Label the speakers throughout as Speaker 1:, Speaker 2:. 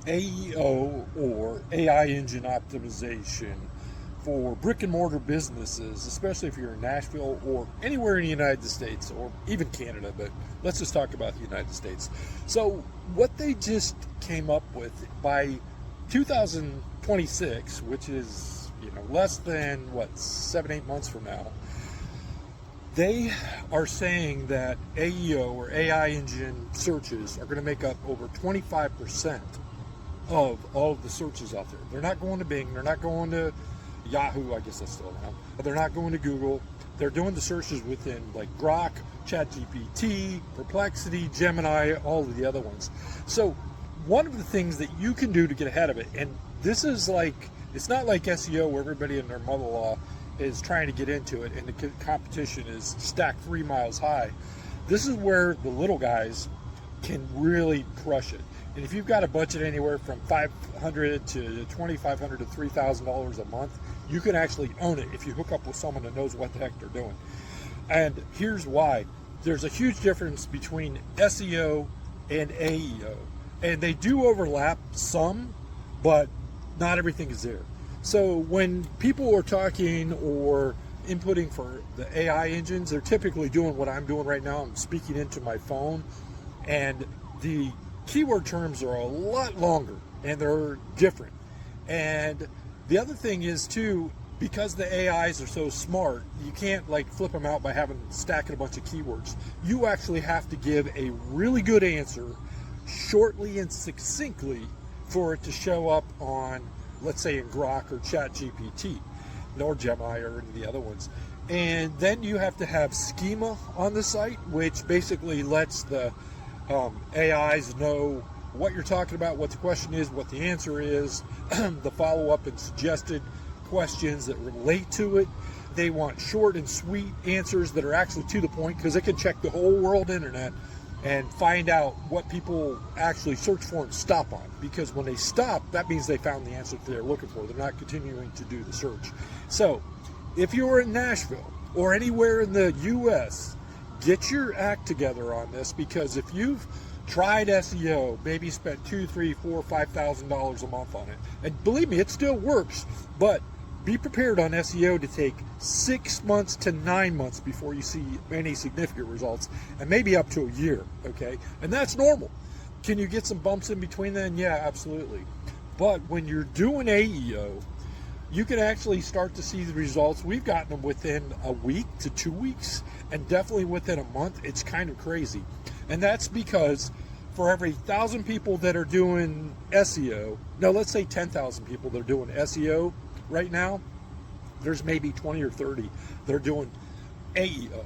Speaker 1: AEO, or AI engine optimization, for brick and mortar businesses, especially if you're in Nashville or anywhere in the United States or even Canada, but let's just talk about the United States. So what they just came up with by 2026, which is less than 7-8 months from now, they are saying that AEO, or AI engine searches, are going to make up over 25% of all of the searches out there. They're not going to Bing, they're not going to Yahoo, I guess that's still around. They're not going to Google. They're doing the searches within like Grok, ChatGPT, Perplexity, Gemini, all of the other ones. So one of the things that you can do to get ahead of it, and this is like, it's not like SEO where everybody and their mother-in-law is trying to get into it and the competition is stacked 3 miles high. This is where the little guys can really crush it. And if you've got a budget anywhere from $500 to $2,500 to $3,000 a month, you can actually own it if you hook up with someone that knows what the heck they're doing. And here's why. There's a huge difference between SEO and AEO. And they do overlap some, but not everything is there. So when people are talking or inputting for the AI engines, they're typically doing what I'm doing right now. I'm speaking into my phone, and the keyword terms are a lot longer and they're different. And the other thing is too, because the AIs are so smart, you can't like flip them out by stacking a bunch of keywords. You actually have to give a really good answer shortly and succinctly for it to show up on, let's say, in Grok or ChatGPT or Gemini or any of the other ones. And then you have to have schema on the site, which basically lets the AIs know what you're talking about, what the question is, what the answer is, the follow-up and suggested questions that relate to it. They want short and sweet answers that are actually to the point, because they can check the whole world internet and find out what people actually search for and stop on. Because when they stop, that means they found the answer that they're looking for. They're not continuing to do the search. So if you're in Nashville or anywhere in the US, get your act together on this, because if you've tried SEO, maybe spent $2,000, $3,000, $4,000, $5,000 a month on it, and believe me, it still works, but be prepared on SEO to take 6 months to 9 months before you see any significant results, and maybe up to a year, okay? And that's normal. Can you get some bumps in between then? Yeah, absolutely. But when you're doing AEO, you can actually start to see the results. We've gotten them within a week to 2 weeks, and definitely within a month. It's kind of crazy. And that's because for every 1,000 people that are doing SEO, no, let's say 10,000 people that are doing SEO right now, there's maybe 20 or 30 that are doing AEO.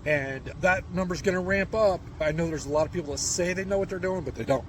Speaker 1: And that number's going to ramp up. I know there's a lot of people that say they know what they're doing, but they don't.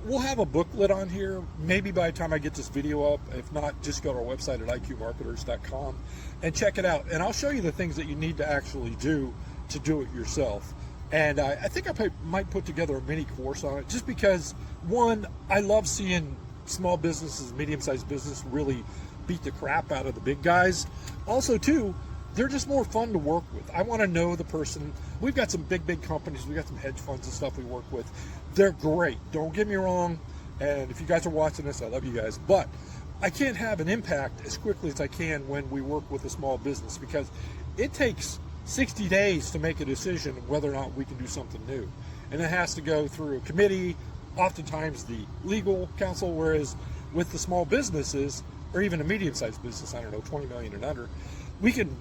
Speaker 1: We'll have a booklet on here, maybe by the time I get this video up. If not, just go to our website at iqmarketers.com and check it out. And I'll show you the things that you need to actually do to do it yourself. And I think I might put together a mini course on it, just because, one, I love seeing small businesses, medium-sized business really beat the crap out of the big guys. Also, too, they're just more fun to work with. I want to know the person. We've got some big companies. We've got some hedge funds and stuff we work with. They're great. Don't get me wrong. And if you guys are watching this, I love you guys. But I can't have an impact as quickly as I can when we work with a small business, because it takes 60 days to make a decision of whether or not we can do something new. And it has to go through a committee, oftentimes the legal counsel, whereas with the small businesses, or even a medium-sized business, I don't know, 20 million and under, we can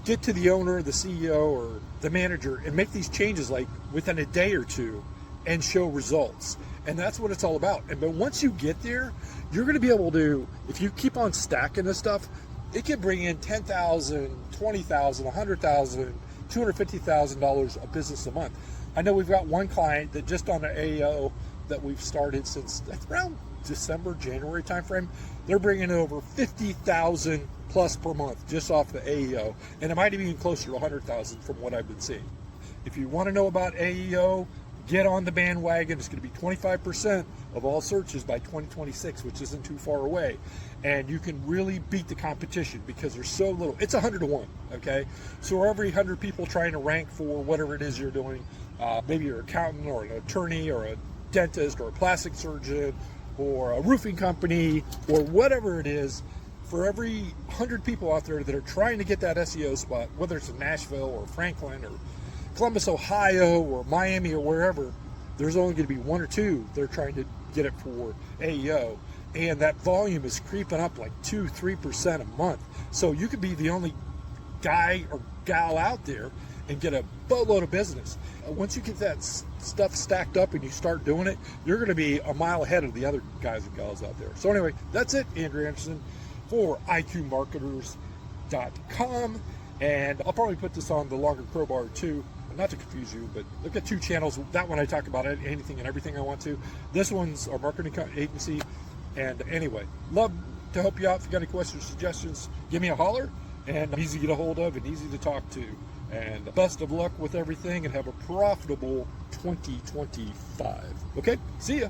Speaker 1: get to the owner, the CEO, or the manager and make these changes like within a day or two and show results. And that's what it's all about. But once you get there, you're going to be able to, if you keep on stacking this stuff, it can bring in $10,000, $20,000, $100,000, $250,000 a business a month. I know we've got one client that just on the AEO that we've started since around December, January timeframe, they're bringing over 50,000 plus per month just off the AEO, and it might even be closer to 100,000 from what I've been seeing. If you want to know about AEO, get on the bandwagon. It's going to be 25% of all searches by 2026, which isn't too far away. And you can really beat the competition because there's so little. It's 100 to 1, okay? So every 100 people trying to rank for whatever it is you're doing, maybe you're an accountant or an attorney or a dentist or a plastic surgeon or a roofing company or whatever it is, for every 100 people out there that are trying to get that SEO spot, whether it's in Nashville or Franklin or Columbus, Ohio or Miami or wherever, there's only going to be 1 or 2 that are trying to get it for AEO. And that volume is creeping up like 2-3% a month. So you could be the only guy or gal out there and get a boatload of business. Once you get that stuff stacked up and you start doing it, you're going to be a mile ahead of the other guys and gals out there. So anyway, that's it. Andrew Anderson for iqmarketers.com. And I'll probably put this on the longer crowbar too, not to confuse you, but look at 2 channels. That one I talk about anything and everything I want to. This one's our marketing agency. And anyway, love to help you out. If you got any questions, suggestions, give me a holler. And I'm easy to get a hold of and easy to talk to. And best of luck with everything and have a profitable 2025. Okay, see ya.